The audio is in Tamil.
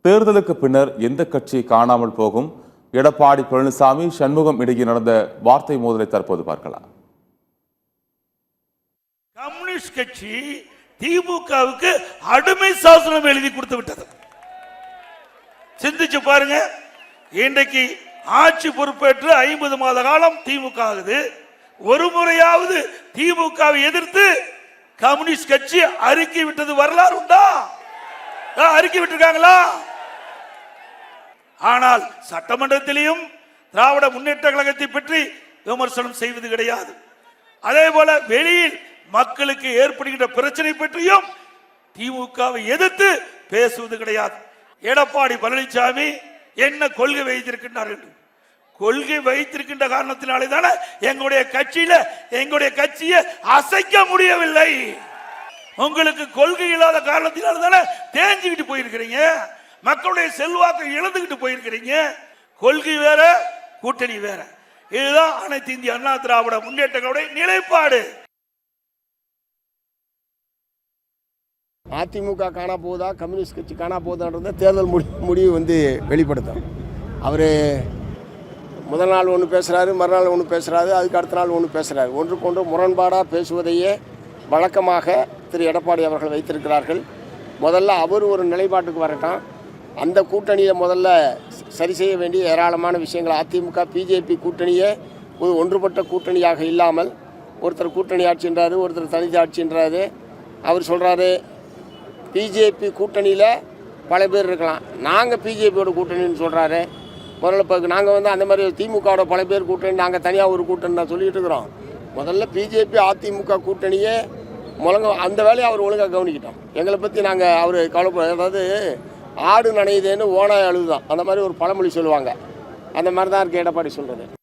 தேர்தலுக்கு பின்னர் எந்த கட்சி காணாமல் போகும்? எடப்பாடி பழனிசாமி சண்முகம் இடையே நடந்த வார்த்தை மோதலை தற்போது பார்க்கலாம். கம்யூனிஸ்ட் கட்சி திமுகவுக்கு அடிமை சாசனம் எழுதி கொடுத்து விட்டது. சிந்திச்சு பாருங்க. இன்றைக்கு ஆட்சி பொறுப்பேற்று 50 மாத காலம் திமுக ஆகுது. ஒரு முறையாவது திமுகவை எதிர்த்து கம்யூனிஸ்ட் கட்சி அறிக்கை விட்டது வரலாறு உண்டா? அறிக்கை விட்டிருக்காங்களா? ஆனால் சட்டமன்றத்திலையும் திராவிட முன்னேற்ற கழகத்தை பற்றி விமர்சனம் செய்வது கிடையாது. அதே போல வெளியில் மக்களுக்கு ஏற்படுகின்ற பிரச்சனை பற்றியும் திமுகவை எதிர்த்து பேசுவது கிடையாது. எடப்பாடி பழனிசாமி என்ன கொள்கை வைத்திருக்கின்றார் என்று கொள்கை வைத்திருக்கின்ற காரணத்தினாலே தானே எங்களுடைய கட்சியை அசைக்க முடியவில்லை. உங்களுக்கு கொள்கை இல்லாத காரணத்தினால தானே தேஞ்சிக்கிட்டு போயிருக்கிறீங்க. மக்களுடைய செல்வாக்கை இழந்துகிட்டு போயிருக்கிறீங்க. கொள்கை வேற, கூட்டணி வேற. இதுதான் அனைத்து இந்திய அண்ணா திராவிட முன்னேற்ற கழகத்துடைய நிலைப்பாடு. அதிமுக காணா போதா, கம்யூனிஸ்ட் கட்சி காணா போதான்றத தேர்தல் முடிவு வெளிப்படுத்தும். அவர் முதல் நாள் ஒன்று பேசுகிறாரு, மறுநாள் ஒன்று பேசுகிறாரு, அதுக்கு அடுத்த நாள் ஒன்று பேசுகிறாரு. ஒன்றுக்கொன்று முரண்பாடாக பேசுவதையே வழக்கமாக திரு எடப்பாடி அவர்கள் வைத்திருக்கிறார்கள். முதல்ல அவர் ஒரு நிலைப்பாட்டுக்கு வரட்டும். அந்த கூட்டணியை முதல்ல சரி செய்ய வேண்டிய ஏராளமான விஷயங்கள். அதிமுக பிஜேபி கூட்டணியே ஒரு ஒன்றுபட்ட கூட்டணியாக இல்லாமல் ஒருத்தர் கூட்டணி ஆட்சின்றாரு, ஒருத்தர் தனித்து ஆட்சின்றாரு. அவர் சொல்கிறாரு பிஜேபி கூட்டணியில் பல பேர் இருக்கலாம், நாங்கள் பிஜேபியோட கூட்டணின்னு சொல்கிறாரு. முதல்ல இப்போ நாங்கள் அந்த மாதிரி திமுகவோட பல பேர் கூட்டணி, நாங்கள் தனியாக ஒரு கூட்டணி தான் சொல்லிகிட்டு இருக்கிறோம். முதல்ல பிஜேபி அதிமுக கூட்டணியே அந்த வேலையை அவர் ஒழுங்காக கவனிக்கிட்டோம். எங்களை பற்றி நாங்கள் அவர் கவலைப்பட, அதாவது ஆடு நனையுதேன்னு ஓனாய் அழுதுதான், அந்த மாதிரி ஒரு பழமொழி சொல்லுவாங்க. அந்த மாதிரி தான் இருக்குது எடப்பாடி சொல்கிறது.